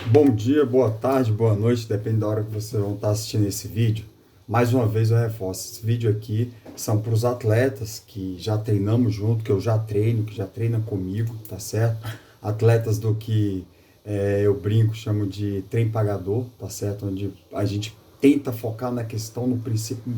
Bom dia, boa tarde, boa noite, depende da hora que vocês vão estar assistindo esse vídeo. Mais uma vez eu reforço, esse vídeo aqui são para os atletas que já treinamos junto, que eu já treino, que já treinam comigo, tá certo? Atletas do que eu brinco, chamo de trem pagador, tá certo? Onde a gente tenta focar na questão, no princípio,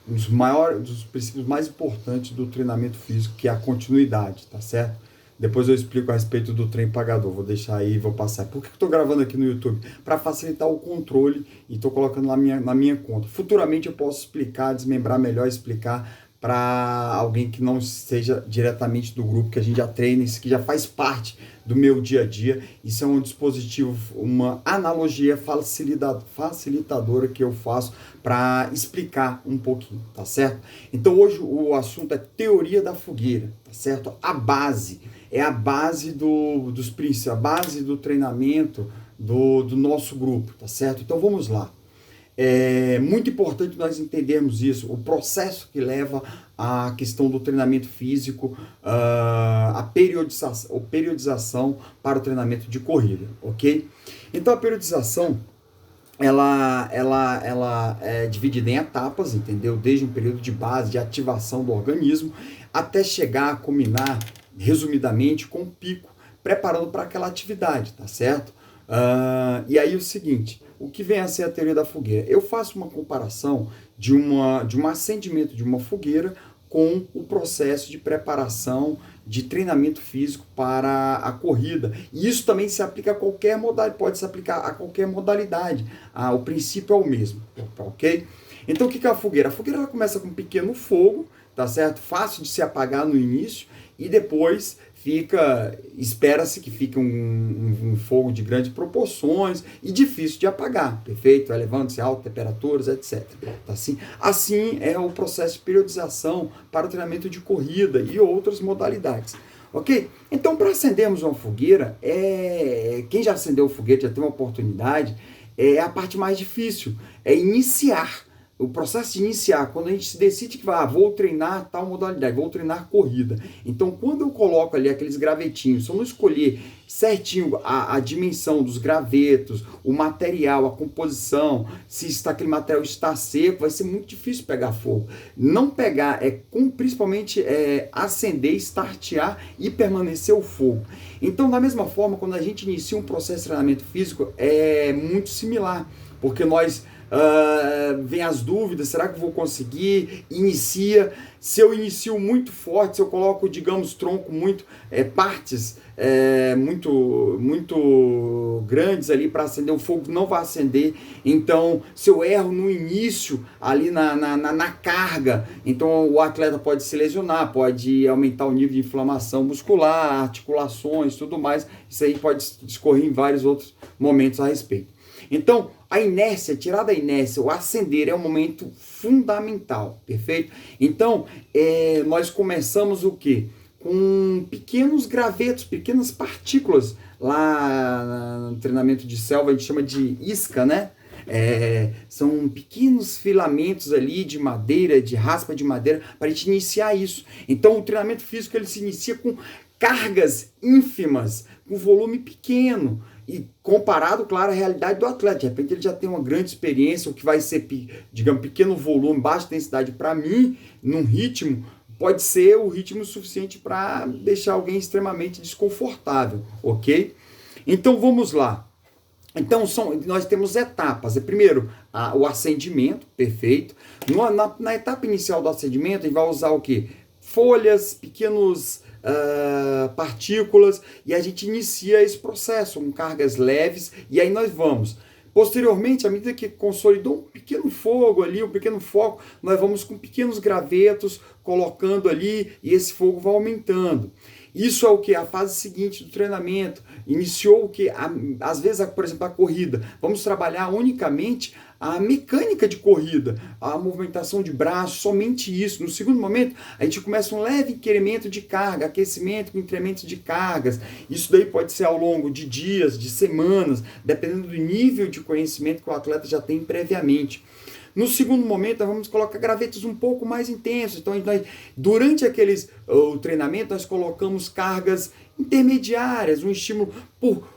dos princípios mais importantes do treinamento físico, que é a continuidade, tá certo? Depois eu explico a respeito do trem pagador. Vou deixar aí, vou passar. Por que eu estou gravando aqui no YouTube? Para facilitar o controle e estou colocando na minha conta. Futuramente eu posso explicar, desmembrar melhor, explicar para alguém que não seja diretamente do grupo, que a gente já treina, isso que já faz parte do meu dia a dia. Isso é um dispositivo, uma analogia facilitadora que eu faço para explicar um pouquinho, tá certo? Então hoje o assunto é teoria da fogueira, tá certo? A base é a base dos princípios, a base do treinamento do nosso grupo, tá certo? Então vamos lá. É muito importante nós entendermos isso, o processo que leva à questão do treinamento físico, a periodização para o treinamento de corrida, ok? Então a periodização ela é dividida em etapas, entendeu? Desde um período de base, de ativação do organismo, até chegar a culminar, resumidamente, com o pico, preparando para aquela atividade, tá certo? E aí o seguinte, o que vem a ser a teoria da fogueira? Eu faço uma comparação de um acendimento de uma fogueira com o processo de preparação de treinamento físico para a corrida. E isso também se aplica a qualquer modalidade, pode se aplicar a qualquer modalidade. O princípio é o mesmo, ok? Então o que é a fogueira? A fogueira ela começa com um pequeno fogo, tá certo? Fácil de se apagar no início e depois espera-se que fique um fogo de grandes proporções e difícil de apagar, perfeito? Elevando-se a altas temperaturas, etc. Tá assim é o processo de periodização para o treinamento de corrida e outras modalidades. Ok? Então, para acendermos uma fogueira, quem já acendeu fogueira, já tem uma oportunidade, é a parte mais difícil, é iniciar. O processo de iniciar, quando a gente se decide que vou treinar tal modalidade, vou treinar corrida. Então, quando eu coloco ali aqueles gravetinhos, se eu não escolher certinho a dimensão dos gravetos, o material, a composição, se aquele material está seco, vai ser muito difícil pegar fogo. Não pegar, principalmente acender, startear e permanecer o fogo. Então, da mesma forma, quando a gente inicia um processo de treinamento físico, é muito similar, porque vem as dúvidas, será que eu vou conseguir? Inicia. Se eu inicio muito forte, se eu coloco, digamos, tronco partes muito grandes ali para acender, o fogo não vai acender. Então, se eu erro no início, ali na carga, então o atleta pode se lesionar, pode aumentar o nível de inflamação muscular, articulações, tudo mais. Isso aí pode discorrer em vários outros momentos a respeito. Então, a inércia, tirar da inércia, o acender é um momento fundamental, perfeito? Então, nós começamos o quê? Com pequenos gravetos, pequenas partículas. Lá no treinamento de selva a gente chama de isca, né? São pequenos filamentos ali de madeira, de raspa de madeira, para a gente iniciar isso. Então, o treinamento físico ele se inicia com cargas ínfimas, com volume pequeno, e comparado, claro, à realidade do atleta. De repente ele já tem uma grande experiência, o que vai ser, digamos, pequeno volume, baixa densidade para mim, num ritmo, pode ser o ritmo suficiente para deixar alguém extremamente desconfortável, ok? Então vamos lá. Então nós temos etapas. Primeiro, o acendimento, perfeito. Na etapa inicial do acendimento, a gente vai usar o quê? Folhas, pequenos partículas, e a gente inicia esse processo com cargas leves, e aí nós vamos. Posteriormente, à medida que consolidou um pequeno fogo ali, um pequeno foco, nós vamos com pequenos gravetos colocando ali e esse fogo vai aumentando. Isso é o que? A fase seguinte do treinamento. Iniciou o que? Às vezes, por exemplo, a corrida. Vamos trabalhar unicamente a mecânica de corrida, a movimentação de braço, somente isso. No segundo momento, a gente começa um leve incremento de carga, aquecimento com incremento de cargas. Isso daí pode ser ao longo de dias, de semanas, dependendo do nível de conhecimento que o atleta já tem previamente. No segundo momento, nós vamos colocar gravetos um pouco mais intensos. Então, durante o treinamento, nós colocamos cargas intermediárias, um estímulo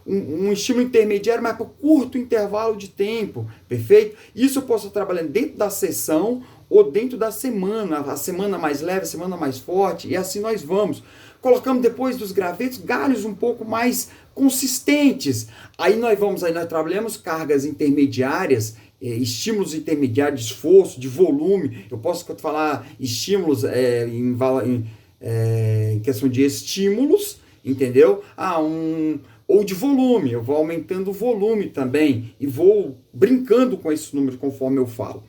um estímulo intermediário, mas por curto intervalo de tempo, perfeito? Isso eu posso estar trabalhando dentro da sessão ou dentro da semana, a semana mais leve, a semana mais forte, e assim nós vamos. Colocamos depois dos gravetos galhos um pouco mais consistentes. Aí nós trabalhamos cargas intermediárias, estímulos intermediários de esforço, de volume. Eu posso falar estímulos em questão de estímulos, entendeu? Ou de volume, eu vou aumentando o volume também e vou brincando com esses números conforme eu falo.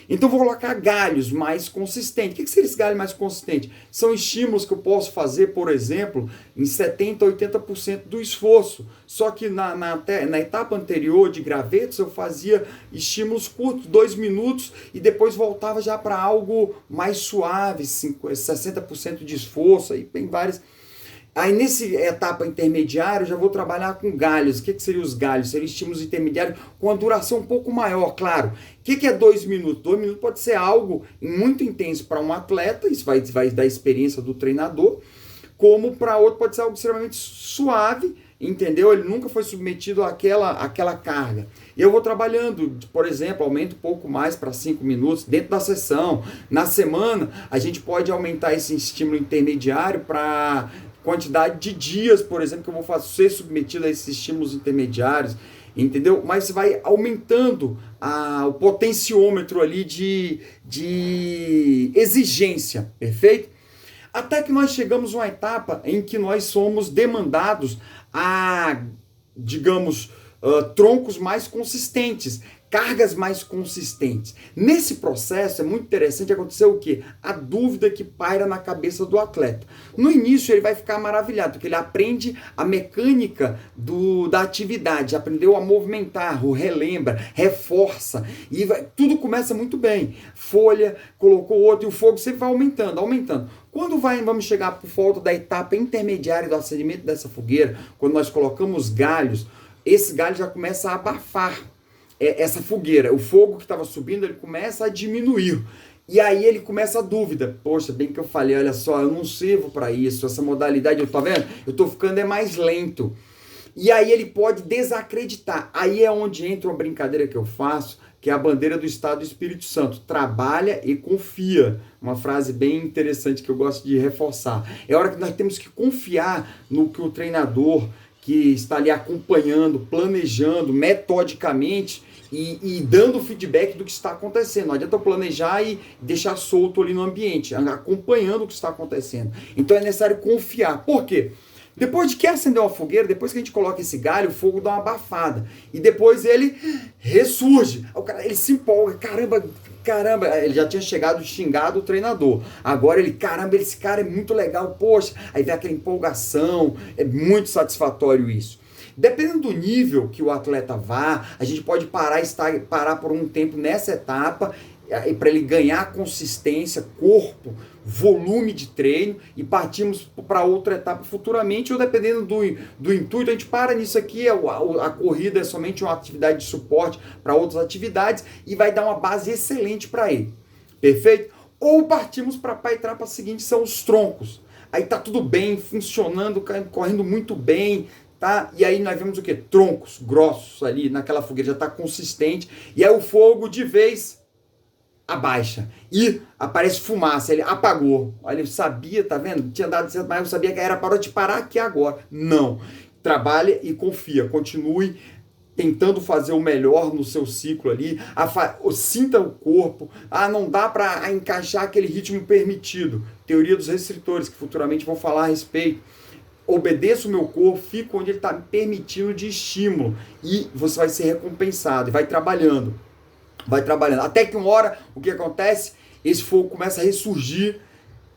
Então vou colocar galhos mais consistentes. O que seria esse galho mais consistente? São estímulos que eu posso fazer, por exemplo, em 70% a 80% do esforço. Só que na etapa anterior de gravetos eu fazia estímulos curtos, 2 minutos, e depois voltava já para algo mais suave, 60% de esforço, aí tem várias. Aí nessa etapa intermediária eu já vou trabalhar com galhos. O que seriam os galhos? Seriam estímulos intermediários com a duração um pouco maior, claro. O que é 2 minutos? 2 minutos pode ser algo muito intenso para um atleta, isso vai da experiência do treinador, como para outro pode ser algo extremamente suave, entendeu? Ele nunca foi submetido àquela carga. Eu vou trabalhando, por exemplo, aumento um pouco mais para 5 minutos dentro da sessão. Na semana, a gente pode aumentar esse estímulo intermediário para quantidade de dias, por exemplo, que eu vou ser submetido a esses estímulos intermediários, entendeu? Mas você vai aumentando o potenciômetro ali de exigência, perfeito? Até que nós chegamos a uma etapa em que nós somos demandados a, digamos, troncos mais consistentes, cargas mais consistentes. Nesse processo é muito interessante acontecer o quê? A dúvida que paira na cabeça do atleta. No início ele vai ficar maravilhado, porque ele aprende a mecânica da atividade, aprendeu a movimentar, relembra, reforça, e tudo começa muito bem. Folha, colocou outro, e o fogo sempre vai aumentando, aumentando. Quando vamos chegar por volta da etapa intermediária do acendimento dessa fogueira, quando nós colocamos galhos, esse galho já começa a abafar essa fogueira. O fogo que estava subindo, ele começa a diminuir. E aí ele começa a dúvida. Poxa, bem que eu falei, olha só, eu não sirvo para isso, essa modalidade, eu tô vendo? Eu tô ficando mais lento. E aí ele pode desacreditar. Aí é onde entra uma brincadeira que eu faço, que é a bandeira do Estado do Espírito Santo. Trabalha e confia. Uma frase bem interessante que eu gosto de reforçar. É hora que nós temos que confiar no que o treinador, que está ali acompanhando, planejando metodicamente e dando feedback do que está acontecendo. Não adianta eu planejar e deixar solto ali no ambiente, acompanhando o que está acontecendo. Então é necessário confiar. Por quê? Depois de que acender uma fogueira, depois que a gente coloca esse galho, o fogo dá uma abafada. E depois ele ressurge. O cara, ele se empolga. Caramba, ele já tinha chegado xingado o treinador. Agora caramba, esse cara é muito legal, poxa. Aí vem aquela empolgação, é muito satisfatório isso. Dependendo do nível que o atleta vá, a gente pode parar por um tempo nessa etapa, para ele ganhar consistência, corpo, volume de treino, e partimos para outra etapa futuramente, ou dependendo do intuito, a gente para nisso aqui, a corrida é somente uma atividade de suporte para outras atividades e vai dar uma base excelente para ele, perfeito? Ou partimos para a etapa seguinte, são os troncos. Aí tá tudo bem, funcionando, correndo muito bem, tá? E aí nós vemos o quê? Troncos grossos ali naquela fogueira, já está consistente, e aí o fogo de vez abaixa e aparece fumaça, ele apagou. Olha, eu sabia, tá vendo? Tinha dado certo, mas eu sabia que era para de parar aqui agora. Não. Trabalha e confia, continue tentando fazer o melhor no seu ciclo ali, sinta o corpo, não dá para encaixar aquele ritmo permitido. Teoria dos restritores, que futuramente vou falar a respeito. Obedeça o meu corpo, fico onde ele está me permitindo de estímulo, e você vai ser recompensado, e vai trabalhando, até que uma hora, o que acontece? Esse fogo começa a ressurgir,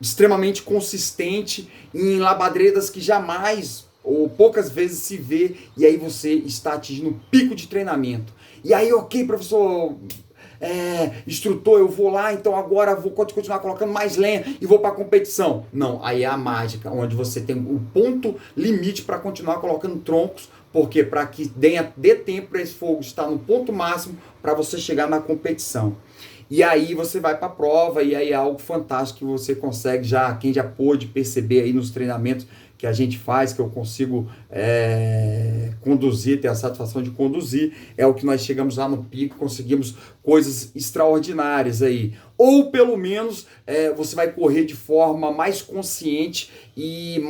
extremamente consistente, em labadredas que jamais ou poucas vezes se vê, e aí você está atingindo um pico de treinamento. E aí, ok, professor, instrutor, eu vou lá, então agora vou continuar colocando mais lenha e vou para a competição. Não, aí é a mágica, onde você tem o ponto limite para continuar colocando troncos, porque para que dê tempo para esse fogo estar no ponto máximo para você chegar na competição. E aí você vai para a prova, e aí é algo fantástico que você consegue, quem já pôde perceber aí nos treinamentos que a gente faz, que eu consigo conduzir, ter a satisfação de conduzir, é o que nós chegamos lá no pico, conseguimos coisas extraordinárias aí. Ou pelo menos você vai correr de forma mais consciente e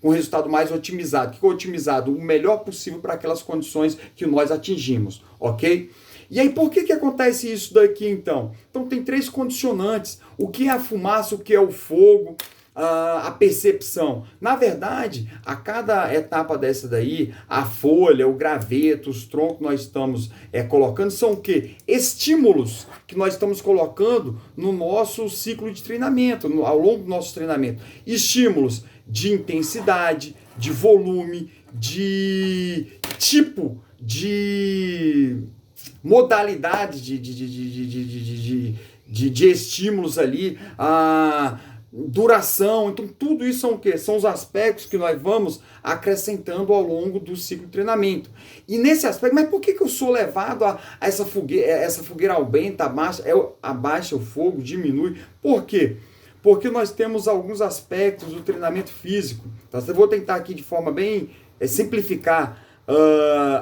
com resultado mais otimizado. O que é otimizado? O melhor possível para aquelas condições que nós atingimos, ok? E aí, por que acontece isso daqui, então? Então, tem 3 condicionantes. O que é a fumaça, o que é o fogo, a percepção. Na verdade, a cada etapa dessa daí, a folha, o graveto, os troncos que nós estamos colocando, são o quê? Estímulos que nós estamos colocando no nosso ciclo de treinamento, ao longo do nosso treinamento. Estímulos de intensidade, de volume, de tipo, de modalidade de estímulos ali, a duração. Então tudo isso são o quê? São os aspectos que nós vamos acrescentando ao longo do ciclo de treinamento. E nesse aspecto, mas por que eu sou levado a essa fogueira aumenta, abaixa o fogo, diminui? Por quê? Porque nós temos alguns aspectos do treinamento físico. Então, eu vou tentar aqui de forma bem simplificar.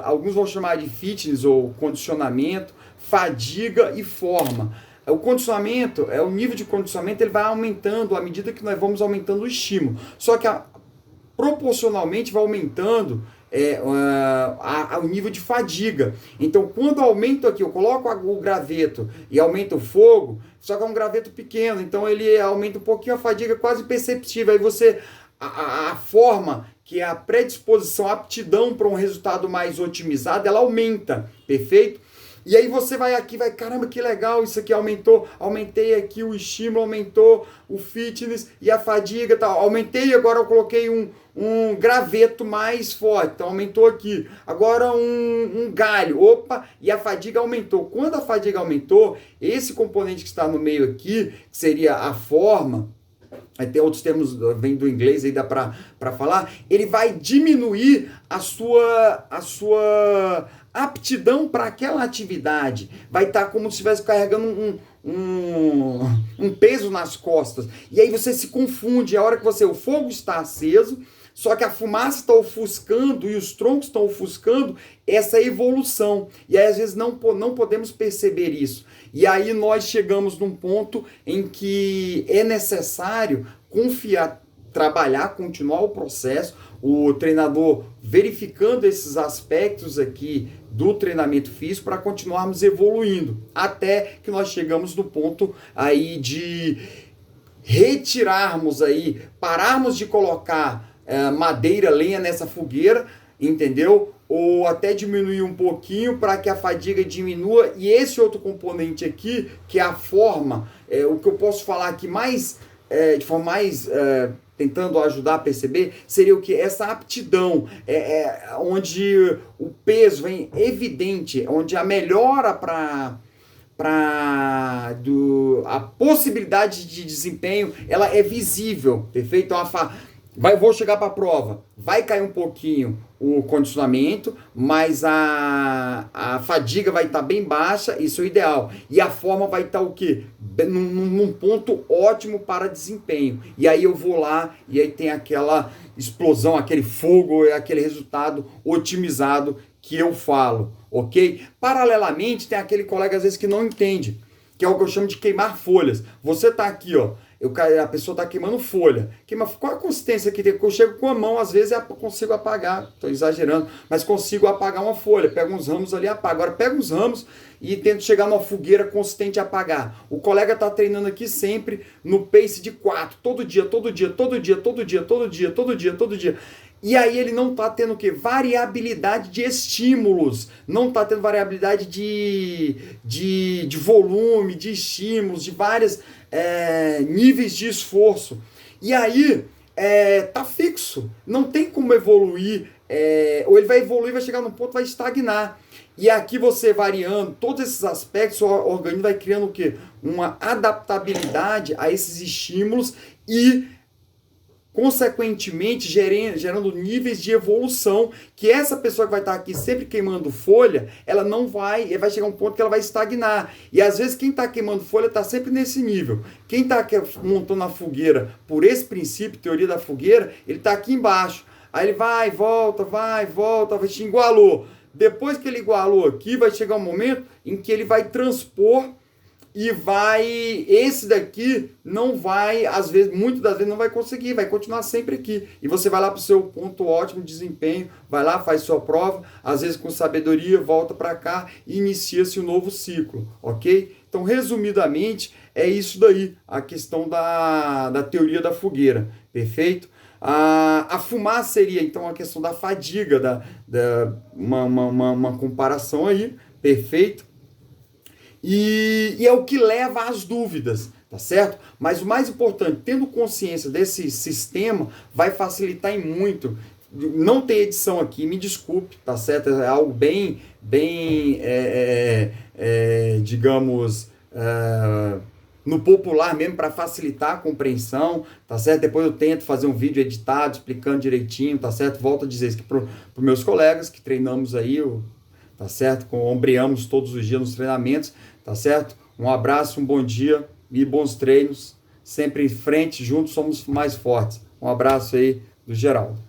Alguns vão chamar de fitness ou condicionamento, fadiga e forma. O condicionamento, o nível de condicionamento, ele vai aumentando à medida que nós vamos aumentando o estímulo. Só que proporcionalmente vai aumentando o nível de fadiga. Então, quando eu aumento aqui, eu coloco o graveto e aumento o fogo, só que é um graveto pequeno, então ele aumenta um pouquinho a fadiga, quase imperceptível. Aí você, a forma, que é a predisposição, a aptidão para um resultado mais otimizado, ela aumenta, perfeito? E aí você vai aqui, caramba, que legal, isso aqui aumentei aqui o estímulo, aumentou o fitness e a fadiga, tal. Aumentei, agora eu coloquei um graveto mais forte, então aumentou aqui. Agora um galho, opa, e a fadiga aumentou. Quando a fadiga aumentou, esse componente que está no meio aqui, que seria a forma, aí tem outros termos, vem do inglês aí, dá para falar, ele vai diminuir a sua aptidão para aquela atividade. Vai estar como se estivesse carregando um peso nas costas. E aí você se confunde. A hora que o fogo está aceso, só que a fumaça está ofuscando e os troncos estão ofuscando essa evolução. E aí às vezes não podemos perceber isso. E aí nós chegamos num ponto em que é necessário confiar, trabalhar, continuar o processo, o treinador verificando esses aspectos aqui do treinamento físico para continuarmos evoluindo, até que nós chegamos no ponto aí de retirarmos aí, pararmos de colocar madeira, lenha nessa fogueira, entendeu? Ou até diminuir um pouquinho para que a fadiga diminua. E esse outro componente aqui, que é a forma, o que eu posso falar aqui mais, de forma mais tentando ajudar a perceber, seria o que? Essa aptidão, onde o peso vem evidente, onde a melhora a possibilidade de desempenho, ela é visível, perfeito? Então, vou chegar para a prova, vai cair um pouquinho o condicionamento, mas a fadiga vai estar bem baixa, isso é o ideal. E a forma vai estar o quê? Num ponto ótimo para desempenho. E aí eu vou lá e aí tem aquela explosão, aquele fogo, aquele resultado otimizado que eu falo, ok? Paralelamente, tem aquele colega às vezes que não entende, que é o que eu chamo de queimar folhas. Você tá aqui, ó, a pessoa está queimando folha. Qual a consistência que tem? Eu chego com a mão, às vezes eu consigo apagar, estou exagerando, mas consigo apagar uma folha. Pego uns ramos ali e apago. Agora pego uns ramos e tento chegar numa fogueira consistente e apagar. O colega está treinando aqui sempre no pace de 4, todo dia, todo dia, todo dia, todo dia, todo dia, todo dia, todo dia. E aí ele não está tendo o quê? Variabilidade de estímulos, não está tendo variabilidade de volume, de estímulos, de vários níveis de esforço. E aí tá fixo, não tem como evoluir, ou ele vai evoluir, vai chegar num ponto, vai estagnar. E aqui você variando todos esses aspectos, o organismo vai criando o quê? Uma adaptabilidade a esses estímulos e consequentemente gerando níveis de evolução, que essa pessoa que vai estar aqui sempre queimando folha, ela não vai chegar um ponto que ela vai estagnar. E às vezes quem está queimando folha está sempre nesse nível. Quem está montando a fogueira por esse princípio, teoria da fogueira, ele está aqui embaixo. Aí ele vai, volta, vai te igualou. Depois que ele igualou aqui, vai chegar um momento em que ele vai transpor e esse daqui não vai, às vezes, muitas das vezes não vai conseguir, vai continuar sempre aqui. E você vai lá para o seu ponto ótimo de desempenho, vai lá, faz sua prova, às vezes com sabedoria, volta para cá e inicia-se um novo ciclo, ok? Então, resumidamente, é isso daí, a questão da teoria da fogueira, perfeito? A fumaça seria, então, a questão da fadiga, uma comparação aí, perfeito? E é o que leva às dúvidas, tá certo? Mas o mais importante, tendo consciência desse sistema, vai facilitar em muito. Não tem edição aqui, me desculpe, tá certo? É algo bem digamos, no popular mesmo, para facilitar a compreensão, tá certo? Depois eu tento fazer um vídeo editado, explicando direitinho, tá certo? Volto a dizer isso para os meus colegas que treinamos aí, tá certo? Ombreamos todos os dias nos treinamentos, tá certo? Um abraço, um bom dia e bons treinos. Sempre em frente, juntos somos mais fortes. Um abraço aí do Geraldo.